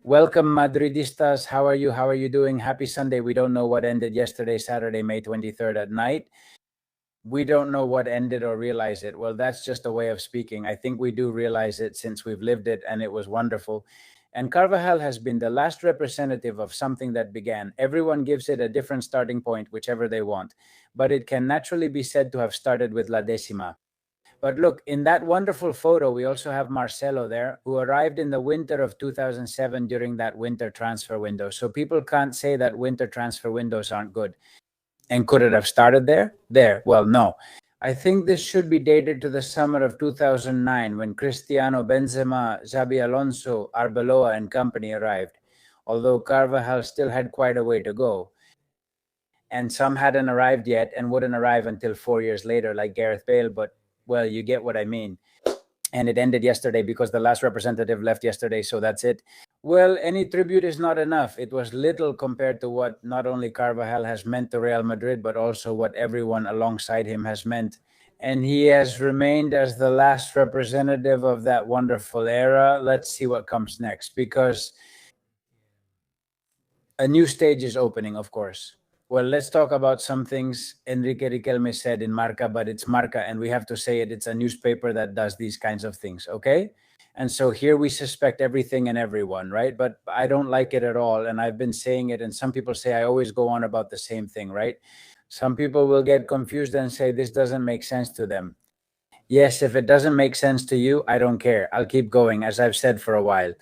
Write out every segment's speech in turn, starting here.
Welcome, Madridistas. How are you? How are you doing? Happy Sunday. We don't know what ended yesterday, Saturday, May 23rd at night. We don't know what ended or realize it. Well, that's just a way of speaking. I think we do realize it since we've lived it, and it was wonderful. And Carvajal has been the last representative of something that began. Everyone gives it a different starting point, whichever they want. But it can naturally be said to have started with La Decima. But look, in that wonderful photo, we also have Marcelo there, who arrived in the winter of 2007 during that winter transfer window. So people can't say that winter transfer windows aren't good. And could it have started there? Well, no. I think this should be dated to the summer of 2009 when Cristiano, Benzema, Xabi Alonso, Arbeloa and company arrived, although Carvajal still had quite a way to go. And some hadn't arrived yet and wouldn't arrive until 4 years later, like Gareth Bale, but well, you get what I mean. And it ended yesterday because the last representative left yesterday, so that's it. Well, any tribute is not enough. It was little compared to what not only Carvajal has meant to Real Madrid, but also what everyone alongside him has meant. And he has remained as the last representative of that wonderful era. Let's see what comes next, because a new stage is opening, of course. Well, let's talk about some things Enrique Riquelme said in Marca, but it's Marca, and we have to say it. It's a newspaper that does these kinds of things, okay? And so here we suspect everything and everyone, right? But I don't like it at all, and I've been saying it, and some people say I always go on about the same thing, right? Some people will get confused and say this doesn't make sense to them. Yes, if it doesn't make sense to you, I don't care. I'll keep going, as I've said for a while.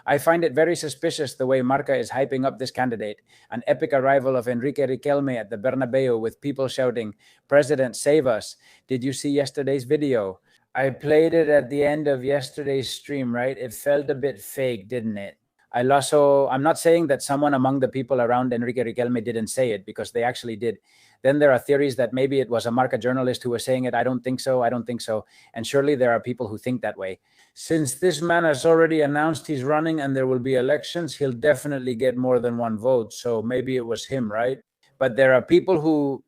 I find it very suspicious the way Marca is hyping up this candidate, an epic arrival of Enrique Riquelme at the Bernabeu with people shouting, "President, save us." Did you see yesterday's video? I played it at the end of yesterday's stream, right? It felt a bit fake, didn't it? I'm not saying that someone among the people around Enrique Riquelme didn't say it, because they actually did. Then there are theories that maybe it was a Marca journalist who was saying it. I don't think so. And surely there are people who think that way. Since this man has already announced he's running and there will be elections, he'll definitely get more than one vote. So maybe it was him, right? But there are people who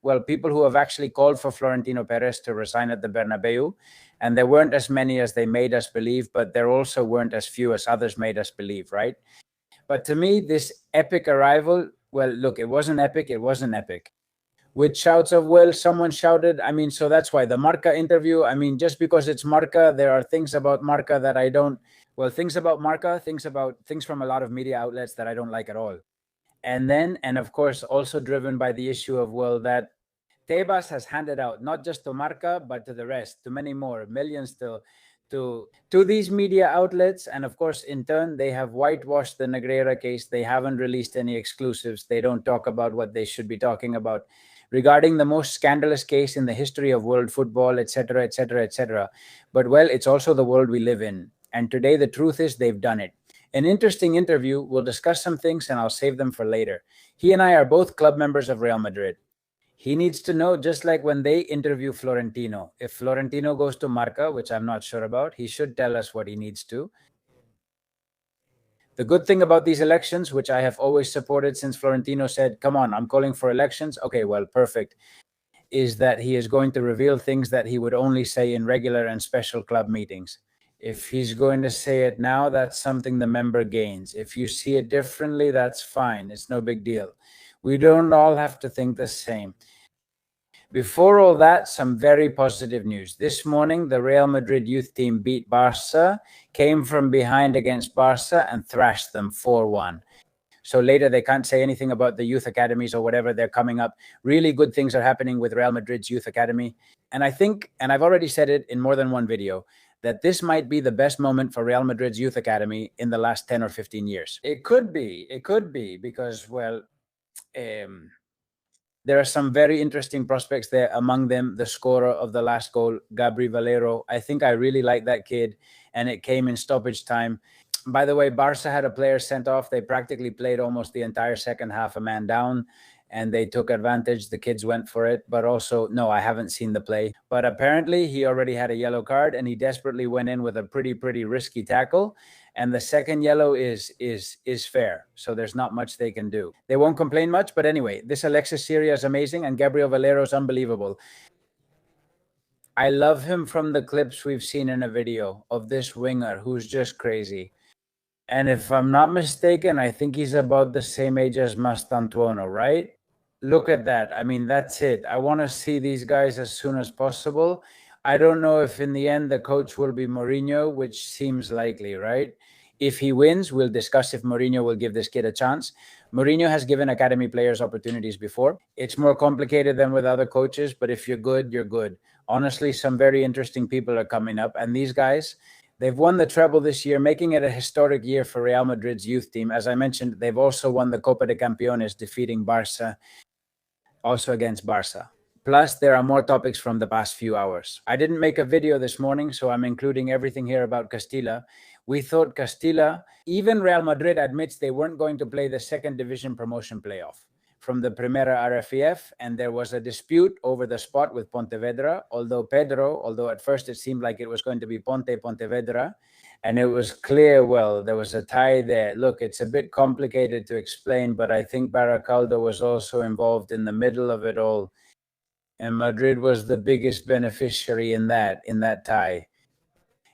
have actually called for Florentino Perez to resign at the Bernabeu. And there weren't as many as they made us believe, but there also weren't as few as others made us believe, right? But to me, this epic arrival, well, look, it wasn't epic. It wasn't epic. With shouts of, well, someone shouted. I mean, so that's why the Marca interview, I mean, just because it's Marca, there are things about Marca that I don't, well, things about Marca, things from a lot of media outlets that I don't like at all. And of course, also driven by the issue of, well, that Tebas has handed out, not just to Marca, but to the rest, to many more, millions to these media outlets. And of course, in turn, they have whitewashed the Negreira case. They haven't released any exclusives. They don't talk about what they should be talking about regarding the most scandalous case in the history of world football, etc., etc., etc. But well, it's also the world we live in. And today, the truth is they've done it. An interesting interview. We'll discuss some things and I'll save them for later. He and I are both club members of Real Madrid. He needs to know, just like when they interview Florentino. If Florentino goes to Marca, which I'm not sure about, he should tell us what he needs to. The good thing about these elections, which I have always supported since Florentino said, come on, I'm calling for elections. Okay, well, perfect. Is that he is going to reveal things that he would only say in regular and special club meetings. If he's going to say it now, that's something the member gains. If you see it differently, that's fine. It's no big deal. We don't all have to think the same. Before all that, some very positive news. This morning, the Real Madrid youth team beat Barca, came from behind against Barca and thrashed them 4-1. So later they can't say anything about the youth academies or whatever. They're coming up. Really good things are happening with Real Madrid's youth academy. And I think, and I've already said it in more than one video, that this might be the best moment for Real Madrid's youth academy in the last 10 or 15 years. It could be because, well, there are some very interesting prospects there. Among them, the scorer of the last goal, Gabri Valero. I think I really like that kid, and it came in stoppage time. By the way, Barca had a player sent off. They practically played almost the entire second half a man down, and they took advantage. The kids went for it, but also, no, I haven't seen the play. But apparently he already had a yellow card, and he desperately went in with a pretty risky tackle. And the second yellow is fair. So there's not much they can do. They won't complain much, but anyway, this Alexis Syria is amazing, and Gabriel Valero is unbelievable. I love him from the clips we've seen in a video of this winger who's just crazy. And if I'm not mistaken, I think he's about the same age as Mastantuono, right? Look at that. I mean, that's it. I want to see these guys as soon as possible. I don't know if in the end the coach will be Mourinho, which seems likely, right? If he wins, we'll discuss if Mourinho will give this kid a chance. Mourinho has given academy players opportunities before. It's more complicated than with other coaches, but if you're good, you're good. Honestly, some very interesting people are coming up, and these guys, they've won the treble this year, making it a historic year for Real Madrid's youth team. As I mentioned, they've also won the Copa de Campeones, defeating Barca, also against Barca. Plus, there are more topics from the past few hours. I didn't make a video this morning, so I'm including everything here about Castilla. We thought Castilla, even Real Madrid admits they weren't going to play the second division promotion playoff from the Primera RFEF, and there was a dispute over the spot with Pontevedra, although at first it seemed like it was going to be Pontevedra, and it was clear, well, there was a tie there. Look, it's a bit complicated to explain, but I think Baracaldo was also involved in the middle of it all, and Madrid was the biggest beneficiary in that tie.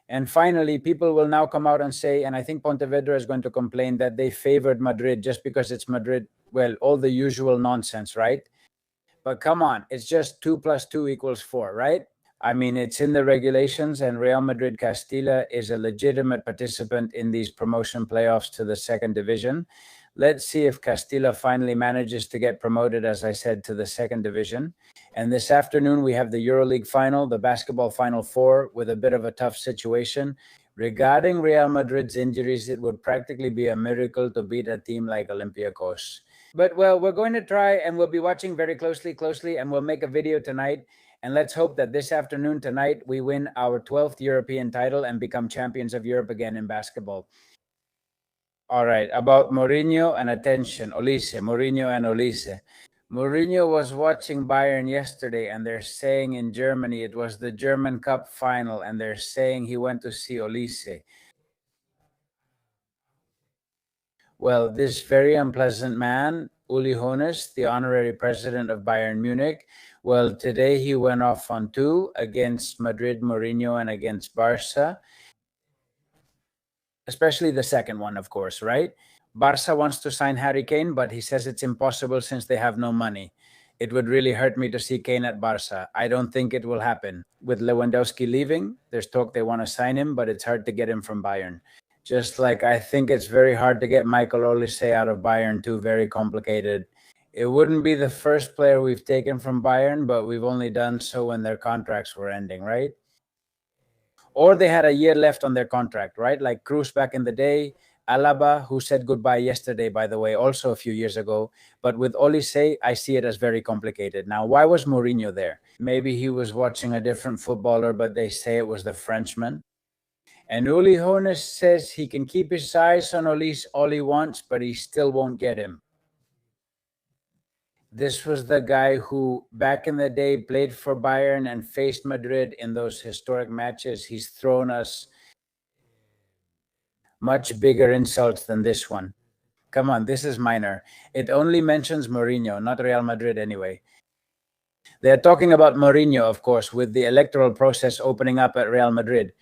And finally, people will now come out and say, and I think Pontevedra is going to complain, that they favored Madrid just because it's Madrid. Well, all the usual nonsense, right? But come on, it's just 2 + 2 = 4, right? I mean, it's in the regulations, and Real Madrid Castilla is a legitimate participant in these promotion playoffs to the second division. Let's see if Castilla finally manages to get promoted, as I said, to the second division. And this afternoon, we have the EuroLeague final, the basketball Final Four, with a bit of a tough situation. Regarding Real Madrid's injuries, it would practically be a miracle to beat a team like Olympiacos. But, well, we're going to try, and we'll be watching very closely, and we'll make a video tonight. And let's hope that this afternoon, tonight, we win our 12th European title and become champions of Europe again in basketball. All right, about Mourinho, and attention, Olise, Mourinho and Olise. Mourinho was watching Bayern yesterday, and they're saying in Germany it was the German Cup final, and they're saying he went to see Olise. Well, this very unpleasant man, Uli Hoeneß, the honorary president of Bayern Munich, well, today he went off on two against Madrid, Mourinho, and against Barca, especially the second one, of course, right? Barca wants to sign Harry Kane, but he says it's impossible since they have no money. It would really hurt me to see Kane at Barca. I don't think it will happen. With Lewandowski leaving, there's talk they want to sign him, but it's hard to get him from Bayern. Just like I think it's very hard to get Michael Olise out of Bayern too, very complicated. It wouldn't be the first player we've taken from Bayern, but we've only done so when their contracts were ending, right? Or they had a year left on their contract, right? Like Cruz back in the day, Alaba, who said goodbye yesterday, by the way, also a few years ago. But with Olise, I see it as very complicated. Now, why was Mourinho there? Maybe he was watching a different footballer, but they say it was the Frenchman. And Uli Hoeneß says he can keep his eyes on Olise all he wants, but he still won't get him. This was the guy who, back in the day, played for Bayern and faced Madrid in those historic matches. He's thrown us much bigger insults than this one. Come on, this is minor. It only mentions Mourinho, not Real Madrid anyway. They're talking about Mourinho, of course, with the electoral process opening up at Real Madrid.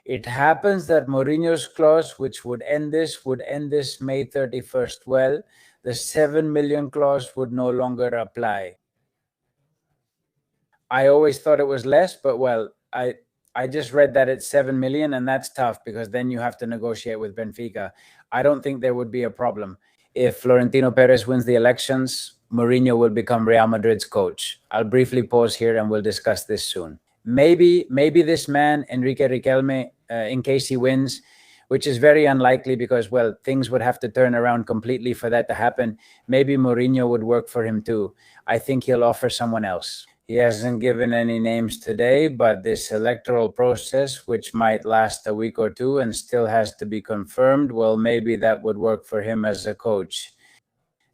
It happens that Mourinho's clause, which would end this May 31st. Well, the 7 million clause would no longer apply. I always thought it was less, but well, I just read that it's 7 million, and that's tough because then you have to negotiate with Benfica. I don't think there would be a problem. If Florentino Perez wins the elections, Mourinho will become Real Madrid's coach. I'll briefly pause here and we'll discuss this soon. Maybe this man, Enrique Riquelme, in case he wins, which is very unlikely because, well, things would have to turn around completely for that to happen. Maybe Mourinho would work for him too. I think he'll offer someone else. He hasn't given any names today, but this electoral process, which might last a week or two and still has to be confirmed, well, maybe that would work for him as a coach.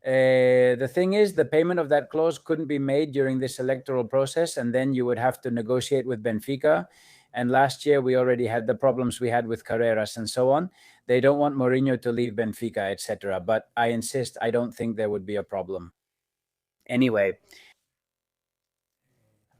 The thing is, the payment of that clause couldn't be made during this electoral process, and then you would have to negotiate with Benfica. And last year, we already had the problems we had with Carreras and so on. They don't want Mourinho to leave Benfica, etc. But I insist, I don't think there would be a problem. Anyway,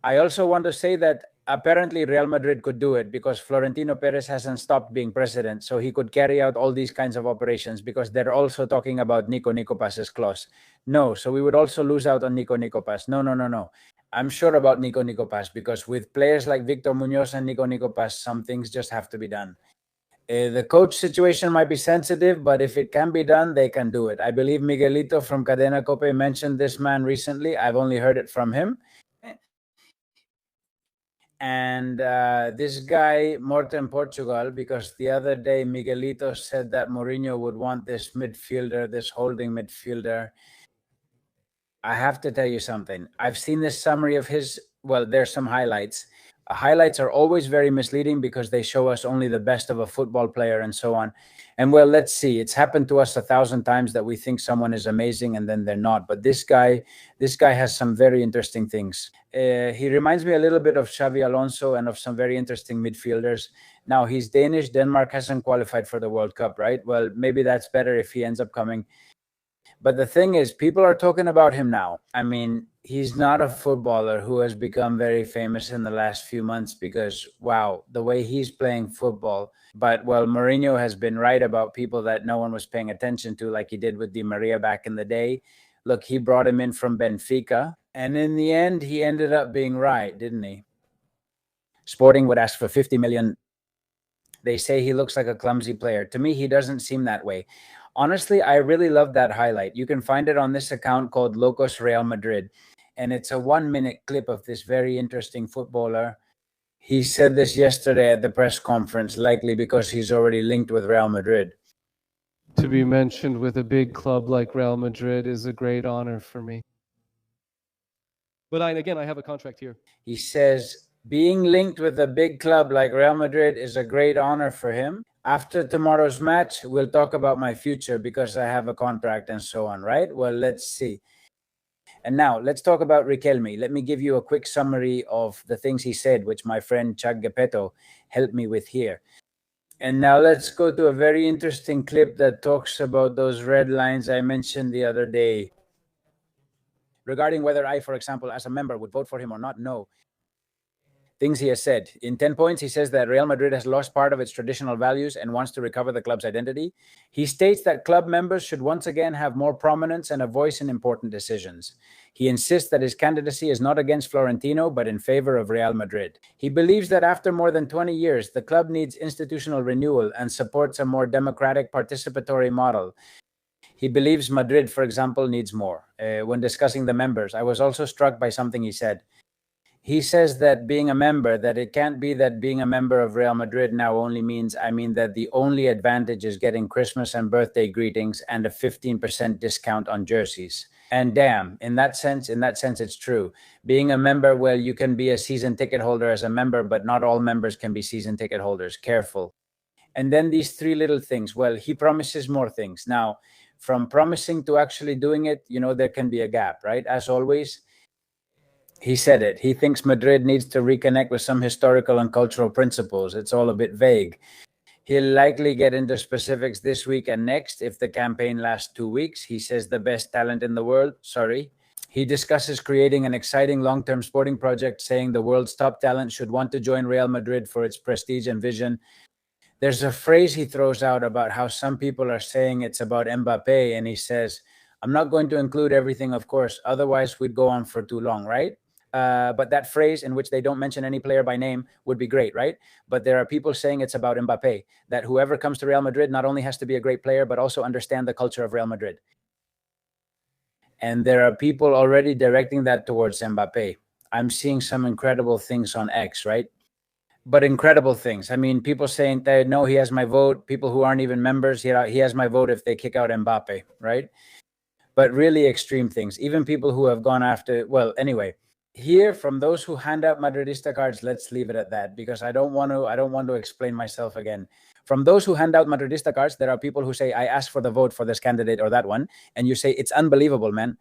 I also want to say that apparently Real Madrid could do it because Florentino Perez hasn't stopped being president, so he could carry out all these kinds of operations because they're also talking about Nico Nikopas's clause. No, so we would also lose out on Nico Nikopas. No. I'm sure about Nico Nikopas because with players like Victor Munoz and Nico Nikopas, some things just have to be done. The coach situation might be sensitive, but if it can be done, they can do it. I believe Miguelito from Cadena Cope mentioned this man recently. I've only heard it from him. And this guy, Morten Portugal, because the other day Miguelito said that Mourinho would want this midfielder, this holding midfielder. I have to tell you something. I've seen this summary of his. Well, there's some highlights. Highlights are always very misleading because they show us only the best of a football player and so on. And well, let's see. It's happened to us 1,000 times that we think someone is amazing and then they're not. But this guy has some very interesting things. He reminds me a little bit of Xavi Alonso and of some very interesting midfielders. Now, he's Danish. Denmark hasn't qualified for the World Cup, right? Well, maybe that's better if he ends up coming. But the thing is, people are talking about him now. I mean, he's not a footballer who has become very famous in the last few months because, wow, the way he's playing football. But, well, Mourinho has been right about people that no one was paying attention to, like he did with Di Maria back in the day. Look, he brought him in from Benfica. And in the end, he ended up being right, didn't he? Sporting would ask for 50 million. They say he looks like a clumsy player. To me, he doesn't seem that way. Honestly, I really love that highlight. You can find it on this account called Locos Real Madrid. And it's a 1-minute clip of this very interesting footballer. He said this yesterday at the press conference, likely because he's already linked with Real Madrid. To be mentioned with a big club like Real Madrid is a great honor for me. But I have a contract here. He says, being linked with a big club like Real Madrid is a great honor for him. After tomorrow's match, we'll talk about my future because I have a contract and so on, right? Well, let's see. And now let's talk about Riquelme. Let me give you a quick summary of the things he said, which my friend Chuck Gepetto helped me with here. And now let's go to a very interesting clip that talks about those red lines I mentioned the other day. Regarding whether I, for example, as a member would vote for him or not, no. Things he has said. In 10 points, he says that Real Madrid has lost part of its traditional values and wants to recover the club's identity. He states that club members should once again have more prominence and a voice in important decisions. He insists that his candidacy is not against Florentino, but in favor of Real Madrid. He believes that after more than 20 years, the club needs institutional renewal and supports a more democratic participatory model. He believes Madrid, for example, needs more. When discussing the members, I was also struck by something he said. He says that being a member, that it can't be that being a member of Real Madrid now only means, that the only advantage is getting Christmas and birthday greetings and a 15% discount on jerseys. And damn, in that sense, it's true. Being a member, well, you can be a season ticket holder as a member, but not all members can be season ticket holders. Careful. And then these 3 little things. Well, he promises more things. Now, from promising to actually doing it, there can be a gap, right? As always, he said it. He thinks Madrid needs to reconnect with some historical and cultural principles. It's all a bit vague. He'll likely get into specifics this week and next if the campaign lasts 2 weeks. He says the best talent in the world. He discusses creating an exciting long-term sporting project, saying the world's top talent should want to join Real Madrid for its prestige and vision. There's a phrase he throws out about how some people are saying it's about Mbappe, and he says, I'm not going to include everything, of course, otherwise we'd go on for too long, right? But that phrase in which they don't mention any player by name would be great, right? But there are people saying it's about Mbappe, that whoever comes to Real Madrid not only has to be a great player, but also understand the culture of Real Madrid. And there are people already directing that towards Mbappe. I'm seeing some incredible things on X, right? But incredible things. People saying that, no, he has my vote. People who aren't even members, he has my vote if they kick out Mbappe, right? But really extreme things. Even people who have gone after, well, anyway, here from those who hand out Madridista cards, let's leave it at that because I don't want to explain myself again. From those who hand out Madridista cards, there are people who say, I asked for the vote for this candidate or that one. And you say, it's unbelievable, man.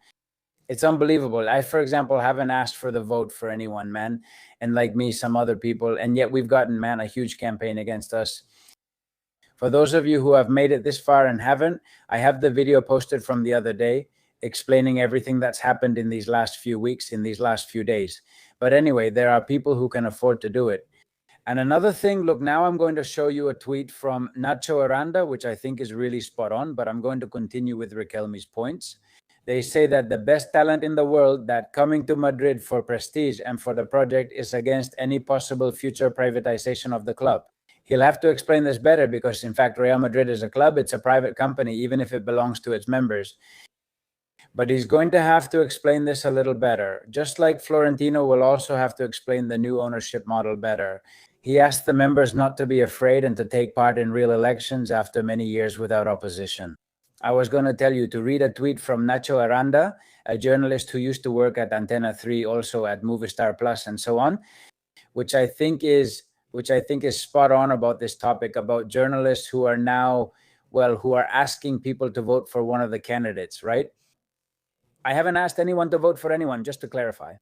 It's unbelievable. I, for example, haven't asked for the vote for anyone, man. And like me, some other people. And yet we've gotten, man, a huge campaign against us. For those of you who have made it this far and haven't, I have the video posted from the other day explaining everything that's happened in these last few weeks, in these last few days. But anyway, there are people who can afford to do it. And another thing, look, now I'm going to show you a tweet from Nacho Aranda, which I think is really spot on, but I'm going to continue with Riquelme's points. They say that the best talent in the world, that coming to Madrid for prestige and for the project is against any possible future privatization of the club. He'll have to explain this better because, in fact, Real Madrid is a club. It's a private company, even if it belongs to its members. But he's going to have to explain this a little better, just like Florentino will also have to explain the new ownership model better. He asked the members not to be afraid and to take part in real elections after many years without opposition. I was going to tell you to read a tweet from Nacho Aranda, a journalist who used to work at Antena 3, also at Movistar Plus and so on, which I think is spot on about this topic, about journalists who are now, who are asking people to vote for one of the candidates, right? I haven't asked anyone to vote for anyone, just to clarify.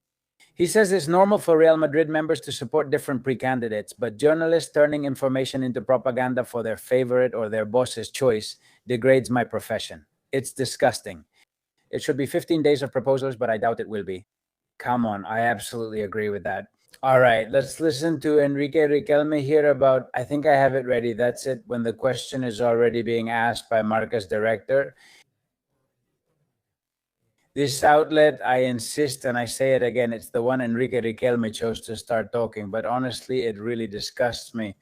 He says it's normal for Real Madrid members to support different pre-candidates, but journalists turning information into propaganda for their favorite or their boss's choice degrades my profession. It's disgusting. It should be 15 days of proposals, but I doubt it will be. Come on, I absolutely agree with that. All right, let's listen to Enrique Riquelme here about, I think I have it ready. That's it, when the question is already being asked by Marca's director. This outlet, I insist, and I say it again, it's the one Enrique Riquelme chose to start talking, but honestly, it really disgusts me.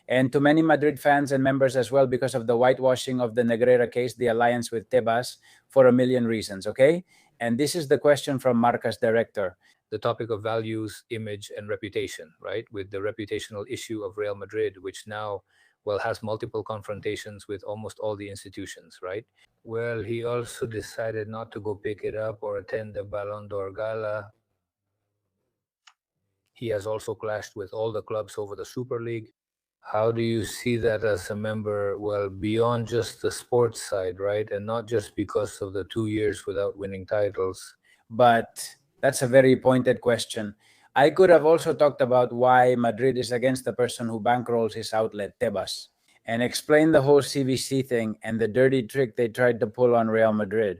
And to many Madrid fans and members as well, because of the whitewashing of the Negreira case, the alliance with Tebas, for a million reasons, okay? And this is the question from Marca's director. The topic of values, image, and reputation, right? With the reputational issue of Real Madrid, which now, has multiple confrontations with almost all the institutions, right? Well, he also decided not to go pick it up or attend the Ballon d'Or gala. He has also clashed with all the clubs over the Super League. How do you see that as a member? Well, beyond just the sports side, right? And not just because of the 2 years without winning titles. But that's a very pointed question. I could have also talked about why Madrid is against the person who bankrolls his outlet, Tebas, and explain the whole CVC thing and the dirty trick they tried to pull on Real Madrid,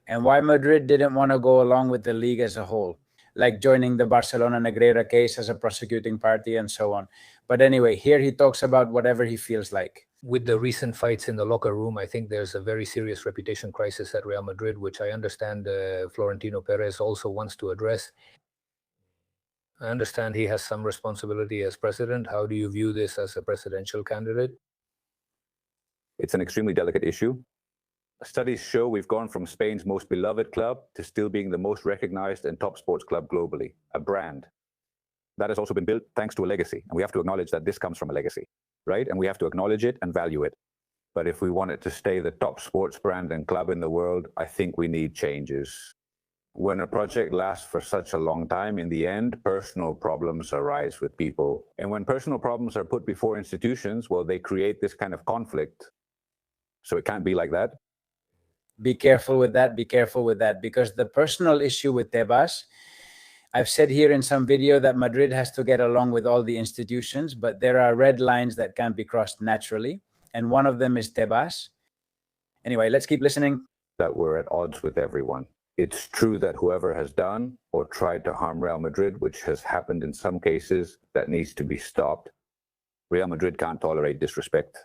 and why Madrid didn't want to go along with the league as a whole, like joining the Barcelona Negreira case as a prosecuting party and so on. But anyway, here he talks about whatever he feels like. With the recent fights in the locker room, I think there's a very serious reputation crisis at Real Madrid, which I understand Florentino Perez also wants to address. I understand he has some responsibility as president. How do you view this as a presidential candidate? It's an extremely delicate issue. Studies show we've gone from Spain's most beloved club to still being the most recognized and top sports club globally, a brand. That has also been built thanks to a legacy, and we have to acknowledge that this comes from a legacy, right? And we have to acknowledge it and value it. But if we want it to stay the top sports brand and club in the world, I think we need changes. When a project lasts for such a long time, in the end, personal problems arise with people. And when personal problems are put before institutions, they create this kind of conflict. So it can't be like that. Be careful with that, because the personal issue with Tebas, I've said here in some video that Madrid has to get along with all the institutions, but there are red lines that can't be crossed naturally, and one of them is Tebas. Anyway, let's keep listening. That we're at odds with everyone. It's true that whoever has done or tried to harm Real Madrid, which has happened in some cases, that needs to be stopped. Real Madrid can't tolerate disrespect.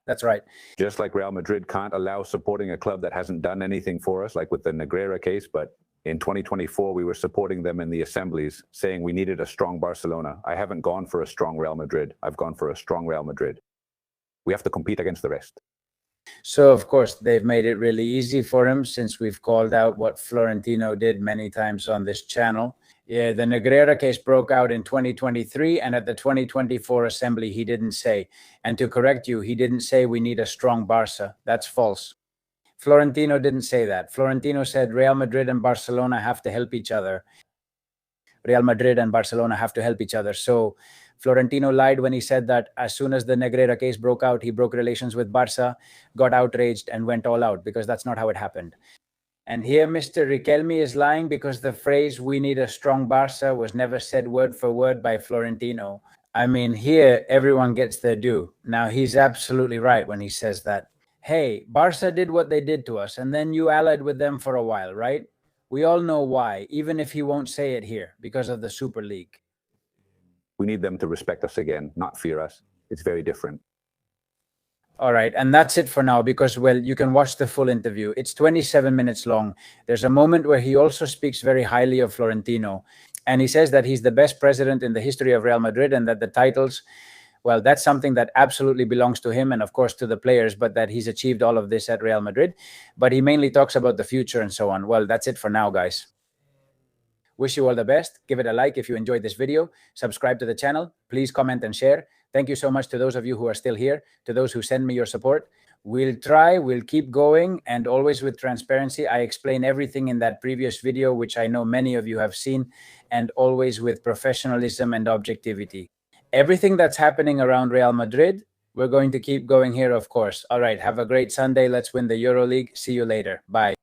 That's right. Just like Real Madrid can't allow supporting a club that hasn't done anything for us, like with the Negreira case, but in 2024, we were supporting them in the assemblies, saying we needed a strong Barcelona. I haven't gone for a strong Real Madrid. I've gone for a strong Real Madrid. We have to compete against the rest. So, of course, they've made it really easy for him, since we've called out what Florentino did many times on this channel. Yeah, the Negreira case broke out in 2023, and at the 2024 assembly, he didn't say. And to correct you, he didn't say we need a strong Barca. That's false. Florentino didn't say that. Florentino said Real Madrid and Barcelona have to help each other. Real Madrid and Barcelona have to help each other. So Florentino lied when he said that as soon as the Negreira case broke out, he broke relations with Barca, got outraged, and went all out, because that's not how it happened. And here Mr. Riquelme is lying, because the phrase "we need a strong Barca" was never said word for word by Florentino. I mean, here everyone gets their due. Now, he's absolutely right when he says that, hey, Barca did what they did to us, and then you allied with them for a while, right? We all know why, even if he won't say it here, because of the Super League. We need them to respect us again, not fear us. It's very different. All right, and that's it for now because, well, you can watch the full interview. It's 27 minutes long. There's a moment where he also speaks very highly of Florentino, and he says that he's the best president in the history of Real Madrid and that the titles, well, that's something that absolutely belongs to him and, of course, to the players, but that he's achieved all of this at Real Madrid. But he mainly talks about the future and so on. Well, that's it for now, guys. Wish you all the best. Give it a like if you enjoyed this video. Subscribe to the channel. Please comment and share. Thank you so much to those of you who are still here, to those who send me your support. We'll keep going, and always with transparency. I explain everything in that previous video, which I know many of you have seen, and always with professionalism and objectivity. Everything that's happening around Real Madrid, we're going to keep going here, of course. All right, have a great Sunday. Let's win the EuroLeague. See you later. Bye.